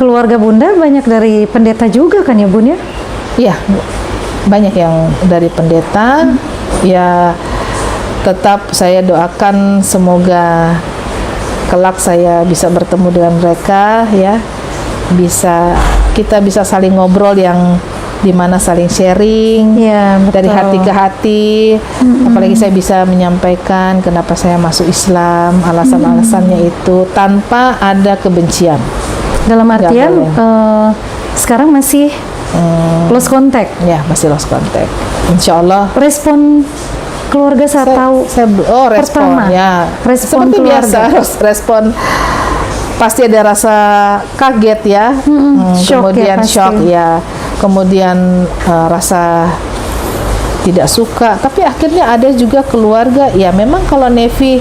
keluarga Bunda banyak dari pendeta juga kan ya Bun ya? Iya, banyak yang dari pendeta. Ya, tetap saya doakan semoga kelak saya bisa bertemu dengan mereka ya. Kita bisa saling ngobrol yang dimana saling sharing Iya, betul. dari hati ke hati. Apalagi saya bisa menyampaikan kenapa saya masuk Islam, alasan-alasannya itu tanpa ada kebencian. Dalam artian sekarang masih lost contact. Ya, masih lost contact. Insya Allah. Respon keluarga saat tahu Respon pertama, ya respon seperti keluarga. biasa. Respon pasti ada rasa kaget ya, shock kemudian ya, pasti. shock ya, kemudian rasa tidak suka. Tapi akhirnya ada juga keluarga ya, memang kalau Nevi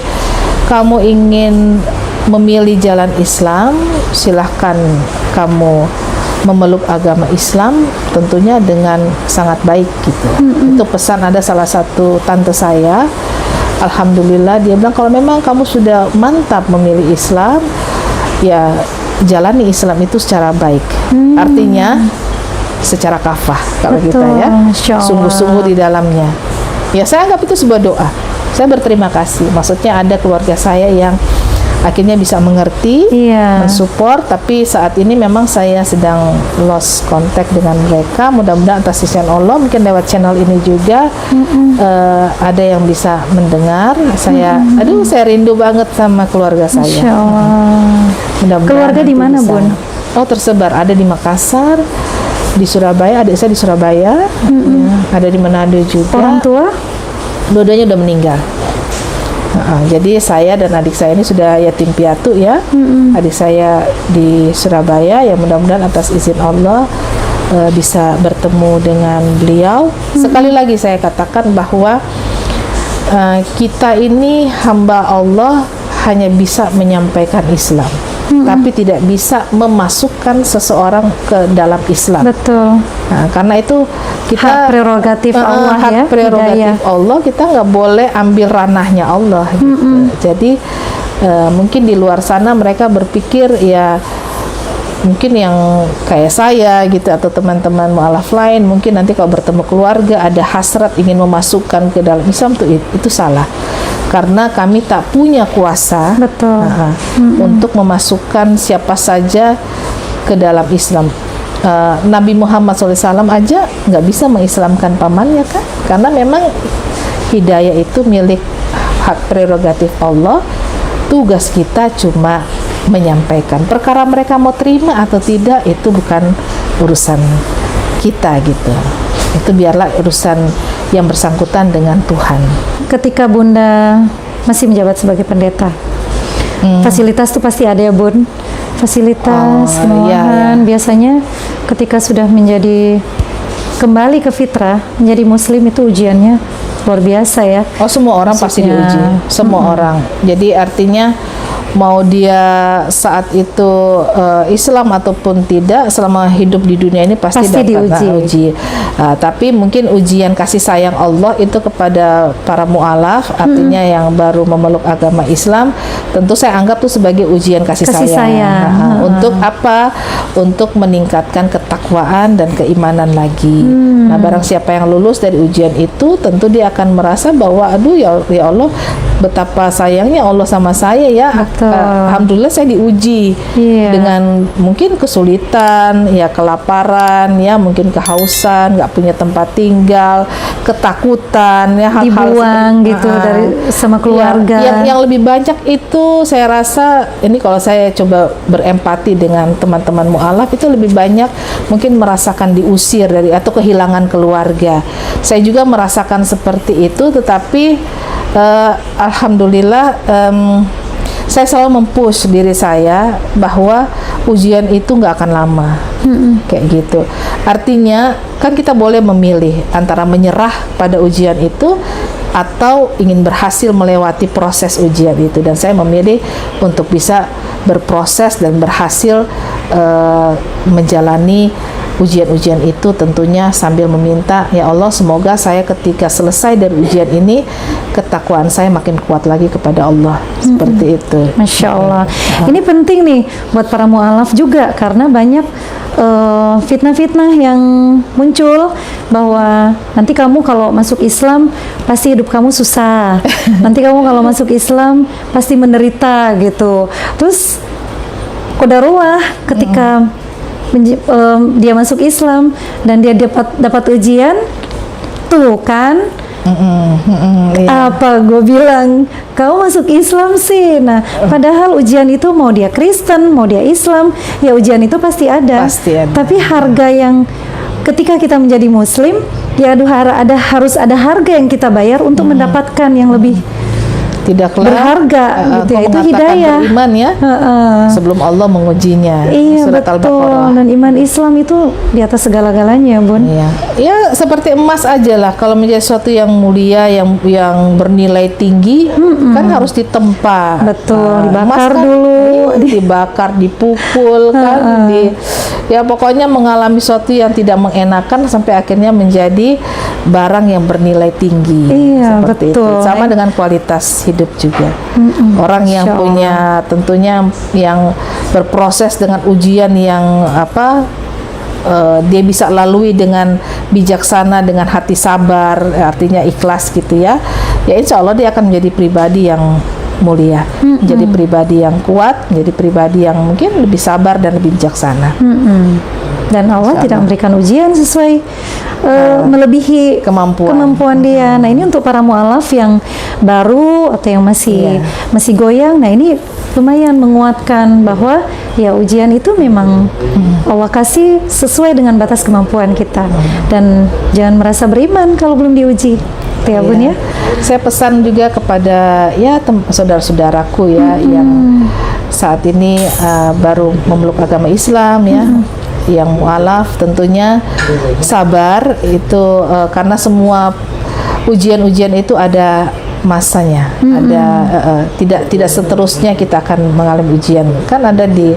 kamu ingin memilih jalan Islam, silahkan kamu memeluk agama Islam, tentunya dengan sangat baik gitu. Itu pesan ada salah satu tante saya, alhamdulillah dia bilang kalau memang kamu sudah mantap memilih Islam, ya jalani Islam itu secara baik. Artinya secara kafah kalau Betul, kita ya, Masya Allah. sungguh-sungguh di dalamnya. Ya saya anggap itu sebuah doa. Saya berterima kasih. Maksudnya ada keluarga saya yang akhirnya bisa mengerti, Iya. mensupport. Tapi saat ini memang saya sedang lost contact dengan mereka. Mudah-mudahan atas izin Allah, mungkin lewat channel ini juga ada yang bisa mendengar. Saya rindu banget sama keluarga saya. Masya Allah. Mudah-mudahan Keluarga di nanti mana, bisa. Bun? Oh, tersebar. Ada di Makassar, di Surabaya, adik saya di Surabaya, ya, ada di Manado juga. Orang tua? Dua-duanya udah meninggal. Jadi saya dan adik saya ini sudah yatim piatu ya. Adik saya di Surabaya, ya mudah-mudahan atas izin Allah bisa bertemu dengan beliau. Sekali lagi saya katakan bahwa kita ini hamba Allah hanya bisa menyampaikan Islam, tapi tidak bisa memasukkan seseorang ke dalam Islam. Betul. Nah, karena itu kita Hak prerogatif Allah hak ya, prerogatif hidayah. Allah, kita nggak boleh ambil ranahnya Allah gitu. Jadi mungkin di luar sana mereka berpikir ya mungkin yang kayak saya gitu atau teman-teman mualaf lain mungkin nanti kalau bertemu keluarga ada hasrat ingin memasukkan ke dalam Islam, itu salah. Karena kami tak punya kuasa Betul. untuk memasukkan siapa saja ke dalam Islam. Nabi Muhammad SAW aja nggak bisa mengislamkan pamannya kan, karena memang hidayah itu milik hak prerogatif Allah. Tugas kita cuma menyampaikan. Perkara mereka mau terima atau tidak itu bukan urusan kita gitu. Itu biarlah urusan yang bersangkutan dengan Tuhan. Ketika Bunda masih menjabat sebagai pendeta, fasilitas itu pasti ada ya Bun. Fasilitas, kemewahan. Biasanya ketika sudah kembali ke fitrah, menjadi muslim itu ujiannya luar biasa ya. Oh, semua orang pasti diuji, semua orang. Jadi artinya mau dia saat itu Islam ataupun tidak, selama hidup di dunia ini pasti dapat uji. Tapi mungkin ujian kasih sayang Allah itu kepada para mu'alaf, artinya yang baru memeluk agama Islam, tentu saya anggap itu sebagai ujian kasih sayang. Untuk apa? Untuk meningkatkan ketakwaan dan keimanan lagi. Nah, barang siapa yang lulus dari ujian itu, tentu dia akan merasa bahwa aduh ya Allah, betapa sayangnya Allah sama saya ya. Alhamdulillah saya diuji dengan mungkin kesulitan, ya kelaparan, ya mungkin kehausan, nggak punya tempat tinggal, ketakutan, ya hal-hal dibuang gitu dari sama keluarga. Ya, yang lebih banyak itu saya rasa ini kalau saya coba berempati dengan teman-teman mu'alaf itu lebih banyak mungkin merasakan diusir dari atau kehilangan keluarga. Saya juga merasakan seperti itu, tetapi alhamdulillah saya selalu mempush diri saya bahwa ujian itu nggak akan lama, kayak gitu. Artinya kan kita boleh memilih antara menyerah pada ujian itu atau ingin berhasil melewati proses ujian itu, dan saya memilih untuk bisa berproses dan berhasil menjalani ujian-ujian itu, tentunya sambil meminta ya Allah semoga saya ketika selesai dari ujian ini ketakwaan saya makin kuat lagi kepada Allah. Seperti itu. Masya Allah. Ini penting nih buat para mu'alaf juga, karena banyak fitnah-fitnah yang muncul bahwa nanti kamu kalau masuk Islam pasti hidup kamu susah. Nanti kamu kalau masuk Islam pasti menderita gitu. Terus qadarullah ketika dia masuk Islam dan dia dapat ujian, tuh kan apa gue bilang, kamu masuk Islam sih. Nah, padahal ujian itu mau dia Kristen, mau dia Islam, ya ujian itu pasti ada. Tapi harga yang ketika kita menjadi Muslim, ya harus ada harga yang kita bayar untuk mendapatkan yang lebih berharga gitu ya. Itu hidayah beriman ya sebelum Allah mengujinya. Iya, Surat betul. Al-Baqarah. Dan iman Islam itu di atas segala-galanya, Bun. Iya. Ya seperti emas aja lah, kalau menjadi sesuatu yang mulia, yang bernilai tinggi, kan harus ditempa. Betul, dibakar kan, dulu, dibakar, dipukul kan, ya pokoknya mengalami sesuatu yang tidak mengenakan sampai akhirnya menjadi barang yang bernilai tinggi. Iya, seperti betul. itu. Sama dengan kualitas hidup juga. Orang yang punya, tentunya yang berproses dengan ujian yang dia bisa lalui dengan bijaksana, dengan hati sabar, artinya ikhlas gitu ya. Ya insya Allah dia akan menjadi pribadi yang mulia, menjadi pribadi yang kuat, menjadi pribadi yang mungkin lebih sabar dan lebih bijaksana. Dan Allah tidak memberikan ujian sesuai melebihi kemampuan dia. Nah, ini untuk para mu'alaf yang baru atau yang masih goyang. Nah, ini lumayan menguatkan bahwa ya ujian itu memang Allah kasih sesuai dengan batas kemampuan kita. Dan jangan merasa beriman kalau belum diuji. Ya, Bun ya. Saya pesan juga kepada saudara-saudaraku ya yang saat ini baru memeluk agama Islam ya. Yang mu'alaf tentunya sabar itu karena semua ujian-ujian itu ada masanya, ada tidak seterusnya kita akan mengalami ujian. Kan ada di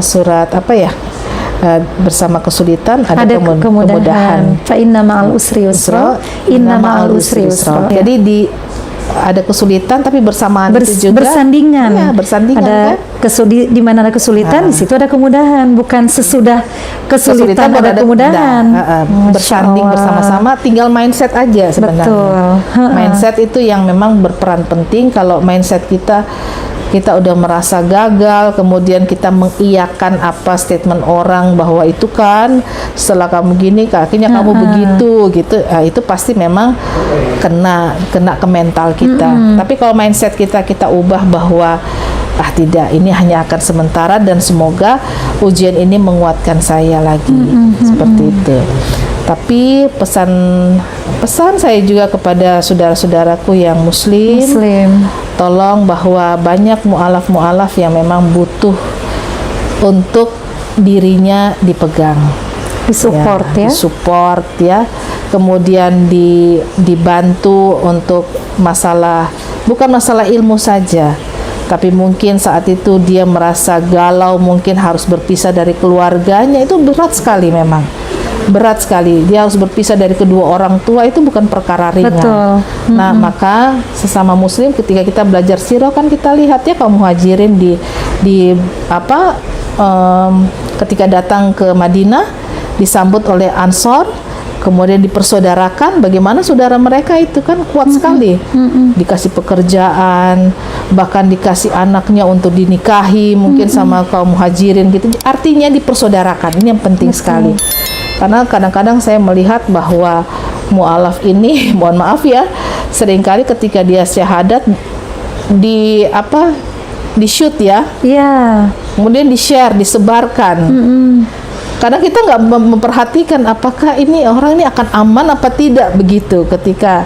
surat bersama kesulitan ada kemudahan. Fa inna ma'al usri yusra, inna ma'al usri yusra. Jadi ada kesulitan tapi bersamaan itu juga bersandingan. Ya, bersandingan ada kan? Di mana ada kesulitan, di situ ada kemudahan, bukan sesudah kesulitan ada kemudahan. Bersanding bersama-sama, tinggal mindset aja sebenarnya. Betul. Mindset itu yang memang berperan penting. Kalau mindset kita udah merasa gagal, kemudian kita mengiyakan apa statement orang bahwa itu kan setelah kamu gini akhirnya kamu begitu gitu, itu pasti memang kena ke mental kita. Tapi kalau mindset kita ubah bahwa tidak, ini hanya akan sementara dan semoga ujian ini menguatkan saya lagi, seperti itu. Tapi pesan saya juga kepada saudara-saudaraku yang muslim, tolong bahwa banyak mu'alaf yang memang butuh untuk dirinya dipegang, disupport ya, kemudian dibantu untuk bukan masalah ilmu saja, tapi mungkin saat itu dia merasa galau, mungkin harus berpisah dari keluarganya, itu berat sekali memang. Berat sekali, dia harus berpisah dari kedua orang tua, itu bukan perkara ringan. Betul. Nah, maka sesama muslim ketika kita belajar sirah kan kita lihat ya kaum muhajirin ketika datang ke Madinah disambut oleh Ansor, kemudian dipersaudarakan. Bagaimana saudara mereka itu kan kuat sekali, dikasih pekerjaan, bahkan dikasih anaknya untuk dinikahi mungkin sama kaum muhajirin gitu. Artinya dipersaudarakan, ini yang penting sekali. Karena kadang-kadang saya melihat bahwa mu'alaf ini, mohon maaf ya, seringkali ketika dia syahadat di shoot ya, kemudian di share, disebarkan. Kadang kita nggak memperhatikan apakah ini orang ini akan aman apa tidak, begitu ketika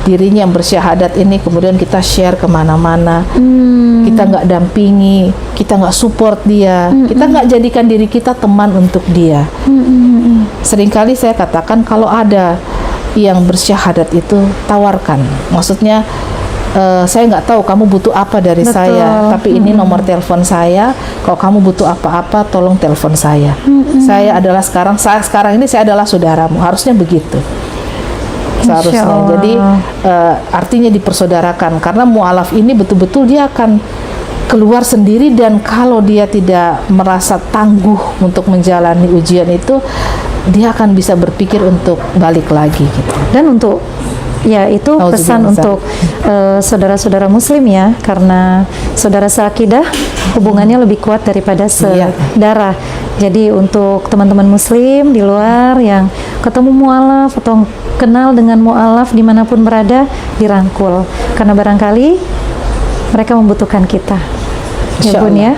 dirinya yang bersyahadat ini kemudian kita share kemana-mana, kita nggak dampingi, kita nggak support dia, kita nggak jadikan diri kita teman untuk dia. Seringkali saya katakan kalau ada yang bersyahadat itu tawarkan, maksudnya saya nggak tahu kamu butuh apa dari saya, tapi ini nomor telepon saya, kalau kamu butuh apa-apa tolong telepon saya. Saya adalah sekarang ini saya adalah saudaramu, harusnya begitu. seharusnya. Jadi artinya dipersaudarakan, karena mu'alaf ini betul-betul dia akan keluar sendiri, dan kalau dia tidak merasa tangguh untuk menjalani ujian itu, dia akan bisa berpikir untuk balik lagi gitu. Dan untuk ya itu pesan untuk saudara-saudara muslim ya, karena saudara seakidah hubungannya lebih kuat daripada sedarah. Jadi untuk teman-teman muslim di luar yang ketemu mu'alaf atau kenal dengan mu'alaf dimanapun berada, dirangkul, karena barangkali mereka membutuhkan kita, ya Bun ya.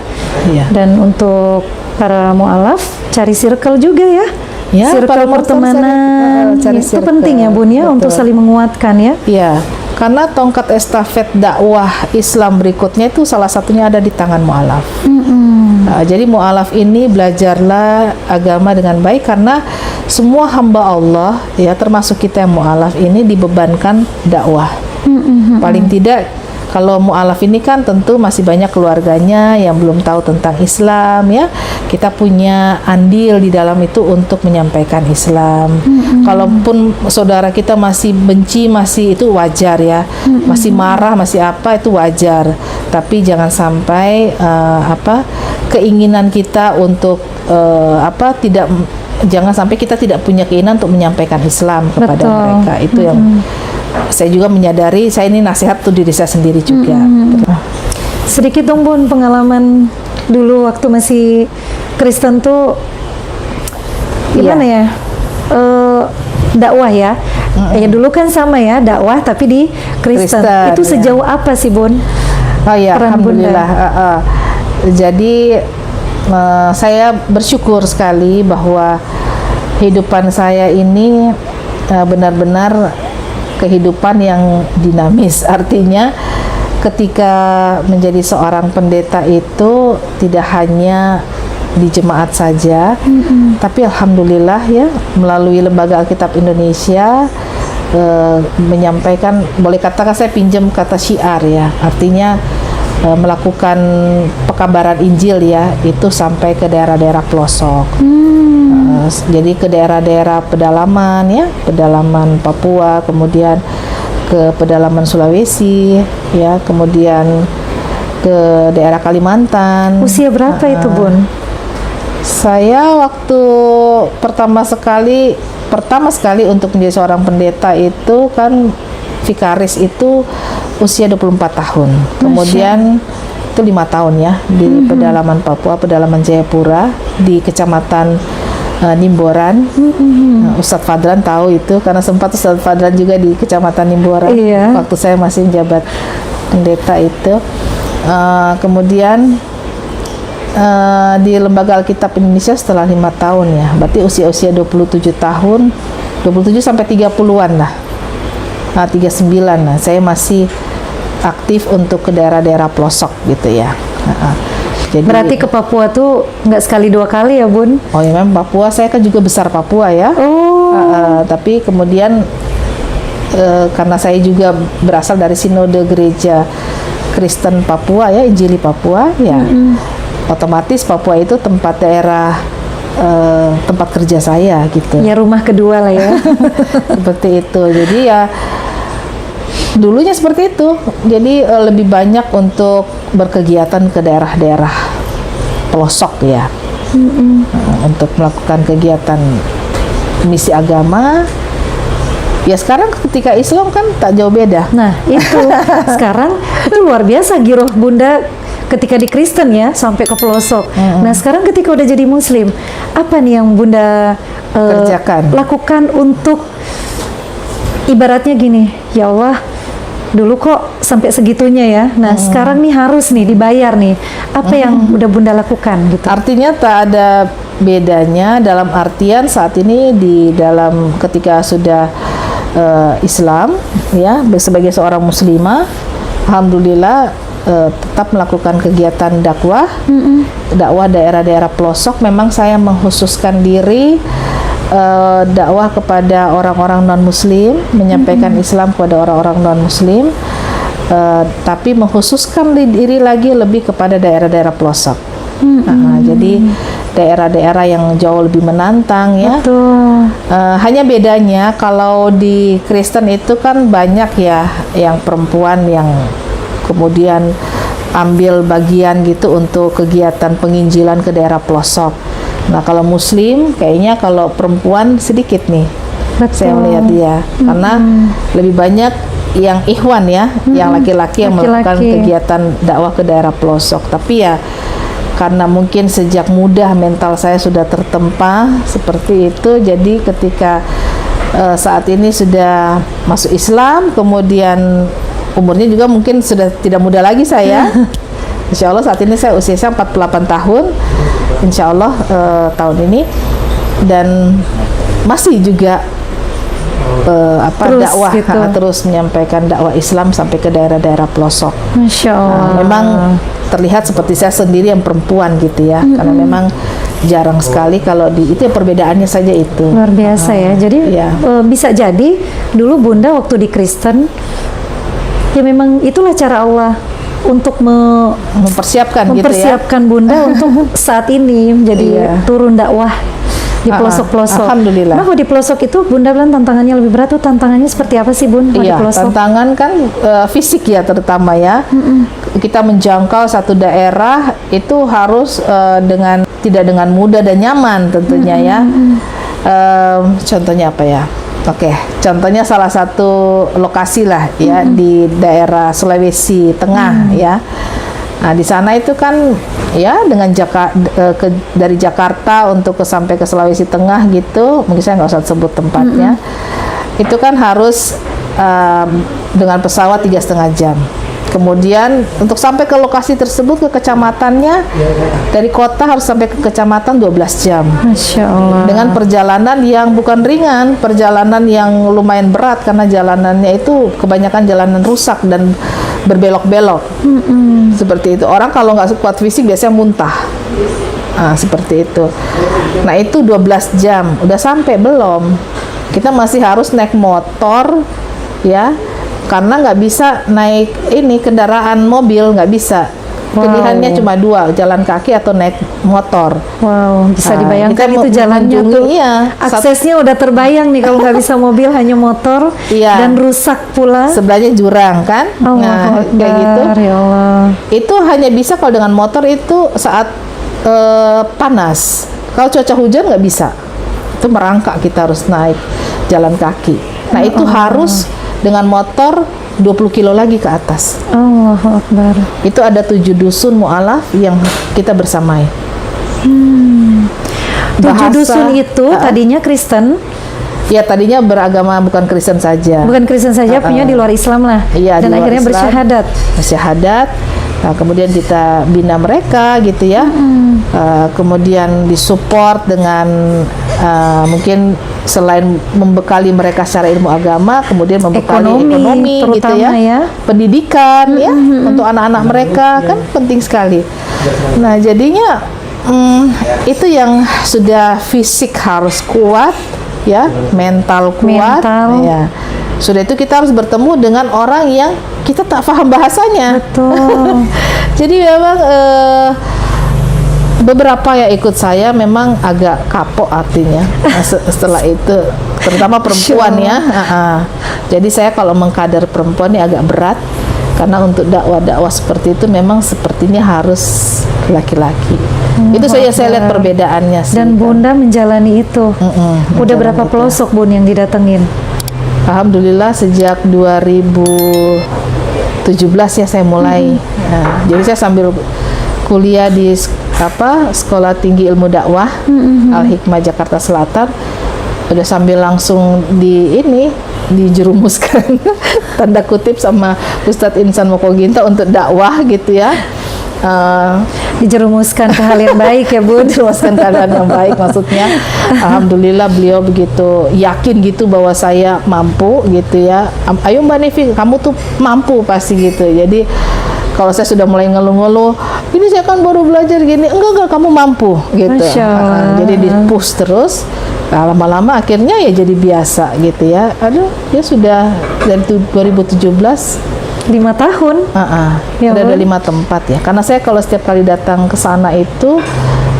Dan untuk para mu'alaf, cari circle juga ya. Circle pertemanan itu penting ya Bun ya. Betul. Untuk saling menguatkan ya. Iya, karena tongkat estafet dakwah Islam berikutnya itu salah satunya ada di tangan mu'alaf. Jadi mu'alaf ini belajarlah agama dengan baik, karena semua hamba Allah ya, termasuk kita yang mu'alaf ini dibebankan dakwah. Paling tidak kalau mu'alaf ini kan tentu masih banyak keluarganya yang belum tahu tentang Islam ya. Kita punya andil di dalam itu untuk menyampaikan Islam. Kalaupun saudara kita masih benci, masih itu wajar ya. Masih marah, masih apa, itu wajar. Tapi jangan sampai keinginan kita untuk jangan sampai kita tidak punya keinginan untuk menyampaikan Islam kepada mereka. Itu yang saya juga menyadari. Saya ini nasihat tuh diri saya sendiri juga. Sedikit dong Bun, pengalaman dulu waktu masih Kristen tuh gimana ya? Dakwah ya. Ya dulu kan sama ya, dakwah tapi di Kristen. Itu sejauh apa sih Bun? Oh ya, alhamdulillah. Jadi saya bersyukur sekali bahwa kehidupan saya ini benar-benar kehidupan yang dinamis. Artinya ketika menjadi seorang pendeta itu tidak hanya di jemaat saja, tapi alhamdulillah ya, melalui Lembaga Alkitab Indonesia menyampaikan, boleh katakan saya pinjam kata syiar ya, artinya melakukan pekabaran Injil ya, itu sampai ke daerah-daerah pelosok. Jadi ke daerah-daerah pedalaman ya, pedalaman Papua, kemudian ke pedalaman Sulawesi ya, kemudian ke daerah Kalimantan. Usia berapa itu Bun? Saya waktu pertama sekali untuk menjadi seorang pendeta itu kan vikaris itu usia 24 tahun. Kemudian itu 5 tahun ya di pedalaman Papua, pedalaman Jayapura di Kecamatan Nimboran. Ustadz Fadlan tahu itu, karena sempat Ustadz Fadlan juga di Kecamatan Nimboran waktu saya masih menjabat pendeta itu. Kemudian di Lembaga Alkitab Indonesia setelah 5 tahun ya, berarti usia-usia 27 tahun, 27 sampai 30-an lah. 39 lah, saya masih aktif untuk ke daerah-daerah pelosok gitu ya. Jadi, berarti ke Papua tuh nggak sekali dua kali ya Bun? Oh ya, memang Papua, saya kan juga besar Papua ya. Tapi kemudian karena saya juga berasal dari Sinode Gereja Kristen Papua ya, Injili Papua ya, otomatis Papua itu tempat daerah tempat kerja saya gitu. Ya rumah kedua lah ya. Seperti itu. Jadi ya dulunya seperti itu. Jadi lebih banyak untuk berkegiatan ke daerah-daerah pelosok ya, untuk melakukan kegiatan misi agama. Ya sekarang ketika Islam kan tak jauh beda. Nah itu sekarang itu luar biasa giroh Bunda ketika di Kristen ya, sampai ke pelosok. Nah sekarang ketika udah jadi Muslim, apa nih yang Bunda lakukan untuk ibaratnya gini, ya Allah dulu kok sampai segitunya ya, nah sekarang nih harus nih dibayar nih, apa yang udah Bunda lakukan gitu? Artinya tak ada bedanya, dalam artian saat ini di dalam ketika sudah Islam ya, sebagai seorang muslimah, alhamdulillah tetap melakukan kegiatan dakwah, dakwah daerah-daerah pelosok. Memang saya mengkhususkan diri dakwah kepada orang-orang non-muslim, menyampaikan Islam kepada orang-orang non-muslim, tapi mengkhususkan diri lagi lebih kepada daerah-daerah pelosok. Jadi daerah-daerah yang jauh lebih menantang ya. Betul. Hanya bedanya kalau di Kristen itu kan banyak ya yang perempuan yang kemudian ambil bagian gitu untuk kegiatan penginjilan ke daerah pelosok. Nah kalau Muslim kayaknya kalau perempuan sedikit nih. Betul. Saya melihat dia karena lebih banyak yang ikhwan ya, yang laki-laki yang melakukan kegiatan dakwah ke daerah pelosok. Tapi ya karena mungkin sejak muda mental saya sudah tertempa seperti itu, jadi ketika saat ini sudah masuk Islam, kemudian umurnya juga mungkin sudah tidak muda lagi saya. Insya Allah saat ini saya usia 48 tahun, Insya Allah tahun ini, dan masih juga dakwah gitu. Terus menyampaikan dakwah Islam sampai ke daerah-daerah pelosok. Masya Allah. Memang terlihat seperti saya sendiri yang perempuan gitu ya, karena memang jarang sekali kalau di itu perbedaannya saja itu. Luar biasa ya. Jadi bisa jadi dulu Bunda waktu di Kristen ya memang itulah cara Allah untuk mempersiapkan gitu ya. Bunda untuk saat ini menjadi turun dakwah di pelosok-pelosok. Alhamdulillah. Nah, di pelosok itu Bunda bilang tantangannya lebih berat tuh, tantangannya seperti apa sih Bun? Iya, di pelosok? Tantangan kan fisik ya terutama ya. Kita menjangkau satu daerah itu harus tidak dengan mudah dan nyaman tentunya ya. Contohnya apa ya? Oke, contohnya salah satu lokasi lah ya di daerah Sulawesi Tengah ya. Nah di sana itu kan ya dengan dari Jakarta untuk sampai ke Sulawesi Tengah gitu, mungkin saya nggak usah sebut tempatnya, itu kan harus dengan pesawat 3,5 jam. Kemudian untuk sampai ke lokasi tersebut, ke kecamatannya, dari kota harus sampai ke kecamatan 12 jam. Masya Allah. Dengan perjalanan yang bukan ringan, perjalanan yang lumayan berat karena jalanannya itu kebanyakan jalanan rusak dan berbelok-belok. Seperti itu. Orang kalau nggak kuat fisik biasanya muntah. Nah, seperti itu. Nah, itu 12 jam. Udah sampai belum? Kita masih harus naik motor ya. Karena nggak bisa naik ini kendaraan mobil, nggak bisa. Pilihannya cuma dua, jalan kaki atau naik motor. Wow, bisa dibayangkan itu jalannya tuh. Iya, aksesnya udah terbayang nih kalau nggak bisa mobil, hanya motor. Iya. Dan rusak pula. Sebelahnya jurang kan? Nah, kayak gitu. Ya Allah. Itu hanya bisa kalau dengan motor itu saat panas. Kalau cuaca hujan nggak bisa. Itu merangkak, kita harus naik jalan kaki. Nah, itu harus dengan motor 20 kilo lagi ke atas. Allahu Akbar. Itu ada 7 dusun mu'alaf yang kita bersamai. 7 dusun itu tadinya Kristen? Ya, tadinya beragama bukan Kristen saja. Bukan Kristen saja, punya di luar Islam lah. Iya, dan akhirnya Islam, bersyahadat. Nah, kemudian kita bina mereka gitu ya. Kemudian disupport dengan mungkin selain membekali mereka secara ilmu agama, kemudian membekali ekonomi gitu ya. Pendidikan ya untuk anak-anak mereka kan penting sekali. Nah, jadinya itu yang sudah fisik harus kuat ya, mental kuat ya. Sudah itu kita harus bertemu dengan orang yang kita tak paham bahasanya. Betul. Jadi memang beberapa yang ikut saya memang agak kapok artinya. Setelah itu terutama perempuan ya. Jadi saya kalau mengkader perempuan ini agak berat karena untuk dakwah-dakwah seperti itu memang sepertinya harus laki-laki. Itu saja saya lihat perbedaannya sih. Dan Bunda menjalani itu. Udah berapa pelosok Bun yang didatengin? Alhamdulillah sejak 2017 ya saya mulai. Nah, jadi saya sambil kuliah di Sekolah Tinggi Ilmu Dakwah Al-Hikmah Jakarta Selatan, udah sambil langsung dijerumuskan tanda kutip sama Ustadz Insan Mokoginta untuk dakwah gitu ya. Dijerumuskan ke hal yang baik ya Bun. Dijerumuskan ke hal yang baik maksudnya. Alhamdulillah beliau begitu yakin gitu bahwa saya mampu gitu ya. Ayo Mbak Nevi, kamu tuh mampu pasti gitu. Jadi kalau saya sudah mulai ngeluh-ngeluh, ini saya kan baru belajar gini, enggak kamu mampu gitu. Jadi di-push terus. Nah, lama-lama akhirnya ya jadi biasa gitu ya. Aduh, ya sudah dari 2017 5 tahun. Ya, ada 5 tempat ya. Karena saya kalau setiap kali datang ke sana itu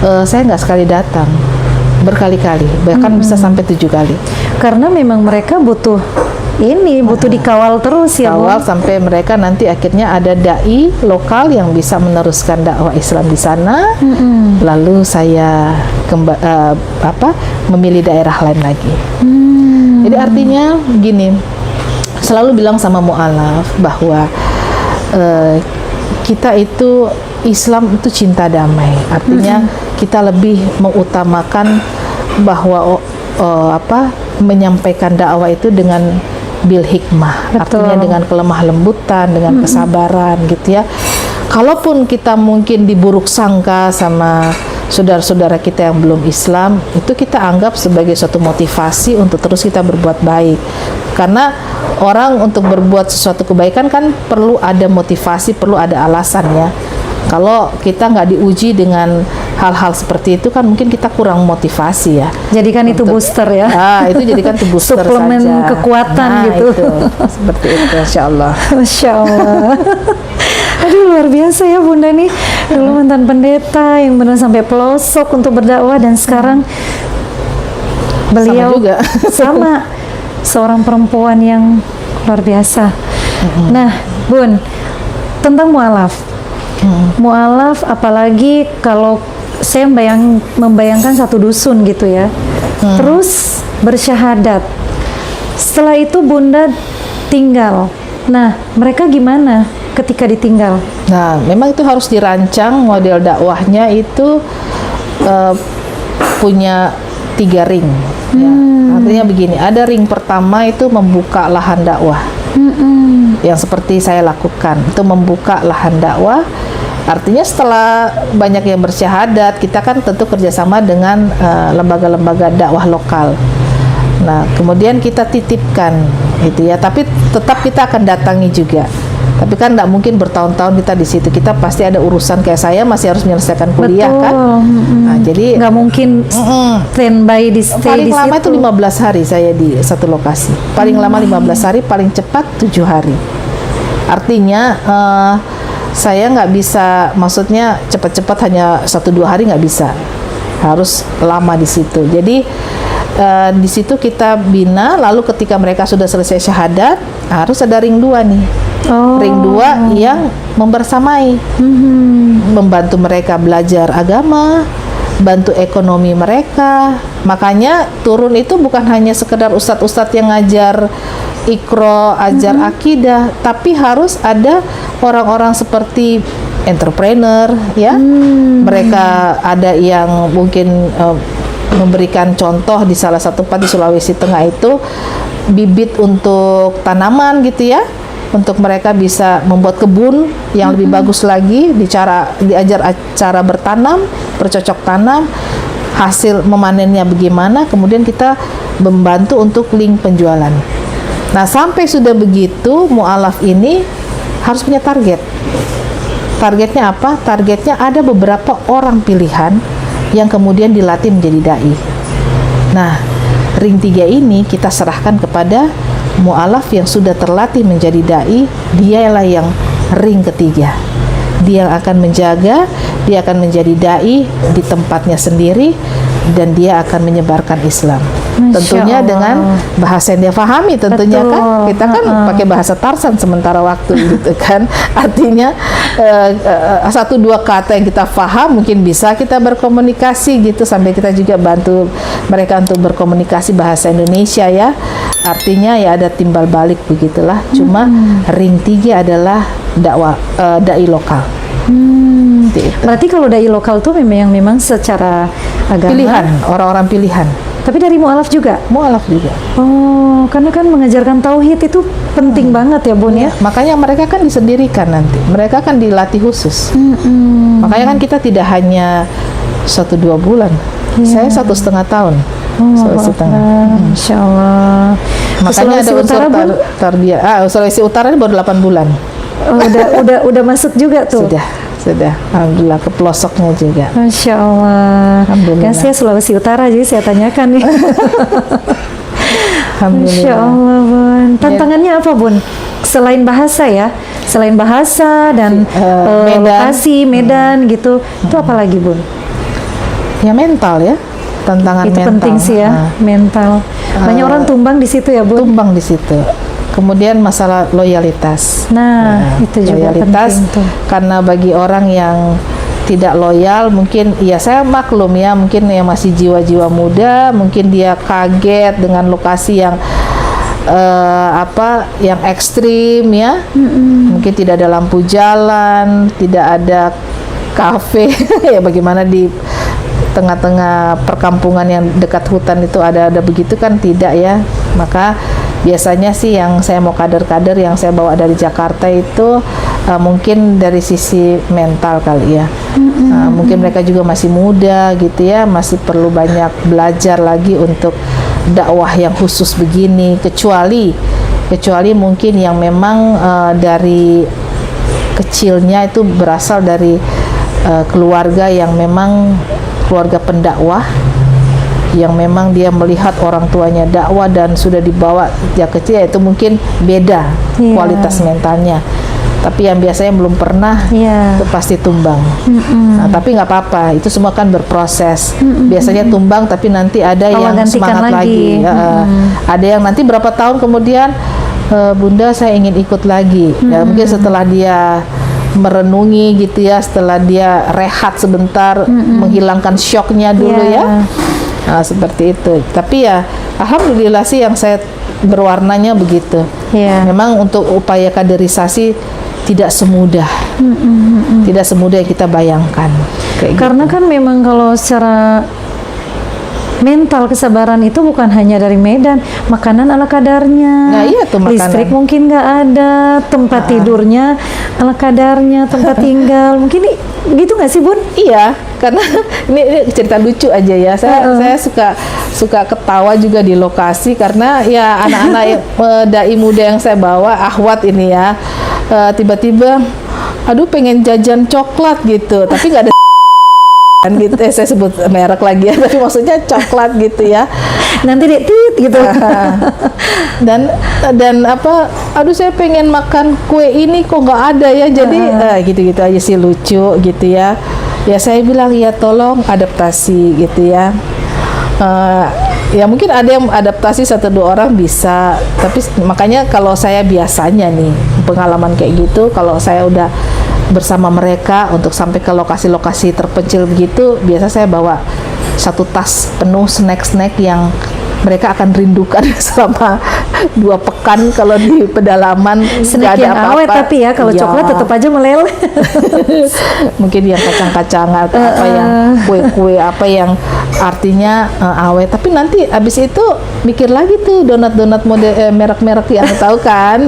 saya nggak sekali datang, berkali-kali, bahkan bisa sampai 7 kali. Karena memang mereka butuh dikawal terus ya, Bu. Kawal sampai mereka nanti akhirnya ada dai lokal yang bisa meneruskan dakwah Islam di sana. Lalu saya memilih daerah lain lagi. Jadi artinya gini, selalu bilang sama mu'alaf bahwa kita itu Islam itu cinta damai. Artinya kita lebih mengutamakan bahwa menyampaikan dakwah itu dengan bil hikmah. Artinya dengan kelemah lembutan, dengan kesabaran gitu ya. Kalaupun kita mungkin diburuk sangka sama saudara-saudara kita yang belum Islam, itu kita anggap sebagai suatu motivasi untuk terus kita berbuat baik. Karena orang untuk berbuat sesuatu kebaikan kan perlu ada motivasi, perlu ada alasan ya. Kalau kita nggak diuji dengan hal-hal seperti itu kan mungkin kita kurang motivasi ya. Jadikan itu booster ya. Itu jadikan itu booster suplemen saja. Kekuatan gitu. Itu, seperti itu, Insya Allah. Masya Allah. Aduh, luar biasa ya Bunda nih. Dulu mantan pendeta yang benar sampai pelosok untuk berdakwah, dan sekarang beliau sama juga. sama seorang perempuan yang luar biasa. Nah, Bun, tentang mu'alaf. Mu'alaf, apalagi kalau saya membayangkan satu dusun gitu ya, terus bersyahadat. Setelah itu Bunda tinggal. Nah, mereka gimana ketika ditinggal? Nah, memang itu harus dirancang model dakwahnya itu punya 3 ring. Ya. Artinya begini, ada ring pertama itu membuka lahan dakwah. Yang seperti saya lakukan, itu membuka lahan dakwah. Artinya setelah banyak yang bersyahadat, kita kan tentu kerjasama dengan lembaga-lembaga dakwah lokal. Nah, kemudian kita titipkan gitu ya, tapi tetap kita akan datangi juga. Tapi kan nggak mungkin bertahun-tahun kita di situ. Kita pasti ada urusan, kayak saya masih harus menyelesaikan kuliah. Betul. Kan. Nah, jadi nggak mungkin standby di stay paling di lama situ. Itu 15 hari saya di satu lokasi. Paling lama 15 hari, paling cepat 7 hari. Artinya saya nggak bisa, maksudnya cepat-cepat hanya 1-2 hari nggak bisa. Harus lama di situ. Jadi di situ kita bina, lalu ketika mereka sudah selesai syahadat, harus ada ring 2 nih. Ring 2 yang membersamai, membantu mereka belajar agama, bantu ekonomi mereka. Makanya turun itu bukan hanya sekedar ustadz-ustadz yang ngajar Iqra, ajar akidah, tapi harus ada orang-orang seperti entrepreneur ya. Mereka ada yang mungkin memberikan contoh di salah satu tempat di Sulawesi Tengah itu bibit untuk tanaman gitu ya, untuk mereka bisa membuat kebun yang lebih bagus lagi, diajar cara bertanam, bercocok tanam, hasil memanennya bagaimana, kemudian kita membantu untuk link penjualan. Nah, sampai sudah begitu, mu'alaf ini harus punya target. Targetnya apa? Targetnya ada beberapa orang pilihan yang kemudian dilatih menjadi dai. Nah, ring 3 ini kita serahkan kepada mu'alaf yang sudah terlatih menjadi dai. Dialah yang ring ketiga. Dia akan menjaga, dia akan menjadi dai di tempatnya sendiri, dan dia akan menyebarkan Islam. Tentunya dengan bahasa yang dia pahami tentunya. Betul. Kan kita kan pakai bahasa Tarsan sementara waktu gitu kan. Artinya 1-2 kata yang kita paham mungkin bisa kita berkomunikasi gitu, sampai kita juga bantu mereka untuk berkomunikasi bahasa Indonesia ya. Artinya ya ada timbal balik begitulah. Cuma ring 3 adalah dakwah dai lokal. Berarti kalau dai lokal tuh memang secara agama pilihan, orang-orang pilihan. Tapi dari mu'alaf juga? Mu'alaf juga. Oh, karena kan mengajarkan tauhid itu penting banget ya Bun ya. Makanya mereka kan disendirikan nanti. Mereka kan dilatih khusus. Makanya kan kita tidak hanya 1-2 bulan. Saya 1,5 tahun. Sulawesi Tengah. Insya Allah. Makanya ada unsur tarbiyah. Sulawesi Utara ini baru 8 bulan. Oh, udah masuk juga tuh. Sudah, alhamdulillah, ke pelosoknya juga. Masya Allah. Kan saya Sulawesi Utara, jadi saya tanyakan nih. Masya Allah, Bun. Tantangannya apa, Bun? Selain bahasa ya, selain bahasa dan lokasi, medan gitu, itu apa lagi, Bun? Ya mental ya, tantangan Itu mental. penting sih ya, mental. Banyak orang tumbang di situ ya, Bu. Tumbang di situ. Kemudian masalah loyalitas. Nah, itu juga loyalitas, penting tuh. karena bagi orang yang tidak loyal, mungkin ya saya maklum ya, mungkin yang masih jiwa-jiwa muda, mungkin dia kaget dengan lokasi yang yang ekstrim ya. Mungkin tidak ada lampu jalan, tidak ada kafe ya, bagaimana di tengah-tengah perkampungan yang dekat hutan itu ada begitu kan, tidak ya. Maka biasanya sih yang saya mau kader-kader yang saya bawa dari Jakarta itu mungkin dari sisi mental kali ya. Mungkin mereka juga masih muda gitu ya, masih perlu banyak belajar lagi untuk dakwah yang khusus begini, kecuali mungkin yang memang dari kecilnya itu berasal dari keluarga yang memang keluarga pendakwah, yang memang dia melihat orang tuanya dakwah dan sudah dibawa sejak kecil, itu mungkin beda kualitas mentalnya. Tapi yang biasanya belum pernah itu pasti tumbang. Nah, tapi nggak apa-apa, itu semua kan berproses. Biasanya tumbang, tapi nanti ada yang semangat lagi. Ada yang nanti berapa tahun kemudian, Bunda saya ingin ikut lagi. Ya, mungkin setelah dia merenungi gitu ya, setelah dia rehat sebentar, menghilangkan syoknya dulu ya. Nah, seperti itu. Tapi ya alhamdulillah sih yang saya berwarnanya begitu. Memang untuk upaya kaderisasi tidak semudah, tidak semudah yang kita bayangkan. Karena kan memang kalau secara mental kesabaran itu bukan hanya dari medan, makanan ala kadarnya, nah, iya tuh, listrik mungkin nggak ada, tempat tidurnya ala kadarnya, tempat tinggal mungkin gitu nggak sih, Bun? Iya, karena ini cerita lucu aja ya. Saya suka ketawa juga di lokasi karena ya anak-anak dai muda yang saya bawa, akhwat ini ya, tiba-tiba aduh pengen jajan coklat gitu, tapi nggak ada gitu, saya sebut merek lagi ya, tapi maksudnya coklat gitu ya, nanti deh tit gitu. dan apa, aduh saya pengen makan kue ini kok nggak ada ya, jadi gitu-gitu aja sih, lucu gitu ya. Ya saya bilang ya tolong adaptasi gitu ya. Ya mungkin ada yang adaptasi 1-2 orang bisa, tapi makanya kalau saya biasanya nih pengalaman kayak gitu, kalau saya udah bersama mereka untuk sampai ke lokasi-lokasi terpencil begitu, biasa saya bawa 1 tas penuh snack-snack yang mereka akan rindukan selama 2 pekan kalau di pedalaman. Snack yang ada awet tapi ya, kalau coklat tetap aja meleleh. Mungkin yang kacang-kacangan atau apa yang kue-kue apa yang artinya awet, tapi nanti abis itu mikir lagi tuh donat-donat model merek-merek yang tahu kan.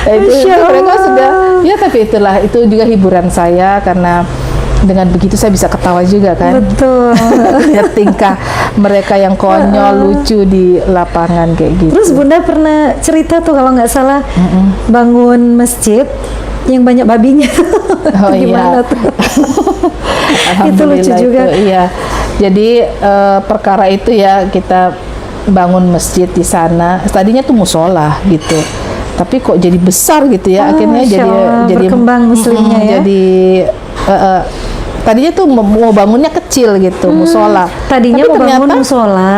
Itu mereka sudah ya, tapi itulah, itu juga hiburan saya karena dengan begitu saya bisa ketawa juga kan. Betul. Lihat tingkah mereka yang konyol, lucu di lapangan kayak gitu. Terus Bunda pernah cerita tuh kalau nggak salah bangun masjid yang banyak babinya. Oh gimana iya. tuh? Itu lucu juga. Iya. Jadi perkara itu ya, kita bangun masjid di sana. Tadinya tuh musola gitu. Tapi kok jadi besar gitu ya, akhirnya jadi berkembang muslimnya ya. Jadi tadinya tuh mau bangunnya kecil gitu, musola. Tadinya tapi mau ternyata, bangun musola.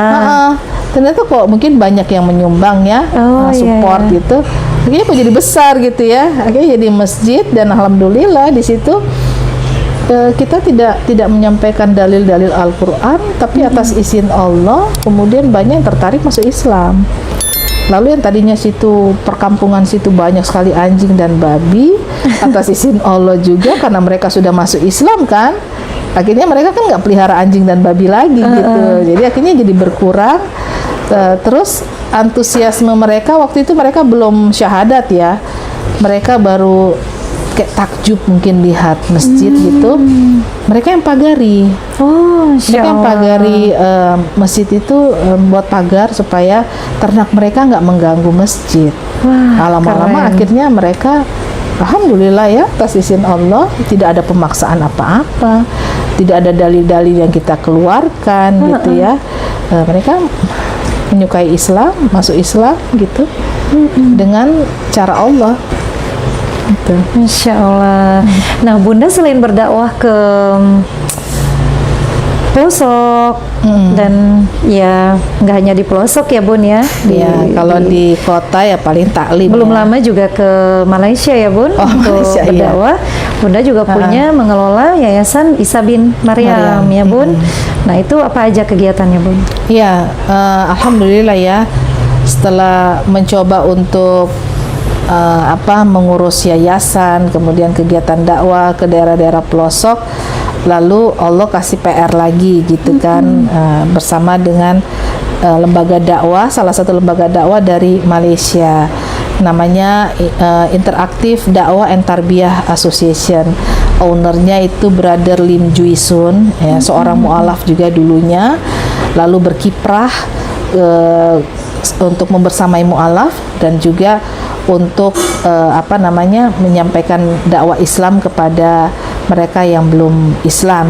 Ternyata kok mungkin banyak yang menyumbang ya, support gitu. Akhirnya kok jadi besar gitu ya. Akhirnya jadi masjid, dan alhamdulillah di situ kita tidak menyampaikan dalil-dalil Al-Quran, tapi atas izin Allah kemudian banyak yang tertarik masuk Islam. Lalu yang tadinya situ perkampungan situ banyak sekali anjing dan babi, atas izin Allah juga karena mereka sudah masuk Islam kan, akhirnya mereka kan nggak pelihara anjing dan babi lagi gitu. Jadi akhirnya jadi berkurang. Terus antusiasme mereka waktu itu, mereka belum syahadat ya, mereka baru kayak takjub mungkin lihat masjid gitu. Mereka yang pagari. Mereka yang pagari masjid itu, buat pagar supaya ternak mereka nggak mengganggu masjid. Lama-lama akhirnya mereka, alhamdulillah ya, atas izin Allah, tidak ada pemaksaan apa-apa, tidak ada dalil-dalil yang kita keluarkan gitu ya. Mereka menyukai Islam, masuk Islam gitu, dengan cara Allah. Masya Allah. Nah Bunda selain berdakwah ke pelosok dan ya nggak hanya di pelosok ya Bun ya. Kalau di kota ya paling taklim. Belum lama juga ke Malaysia ya Bun untuk Malaysia, berdakwah. Bunda juga punya mengelola Yayasan Isa bin Maryam ya Bun. Nah itu apa aja kegiatannya Bun? Ya, alhamdulillah ya. Setelah mencoba untuk mengurus yayasan, kemudian kegiatan dakwah ke daerah-daerah pelosok, lalu Allah kasih PR lagi gitu kan, bersama dengan lembaga dakwah, salah satu lembaga dakwah dari Malaysia, namanya Interaktif Dakwah and Tarbiyah Association. Ownernya itu Brother Lim Jui Sun, ya, seorang mualaf juga dulunya, lalu berkiprah untuk membersamai mualaf dan juga untuk menyampaikan dakwah Islam kepada mereka yang belum Islam.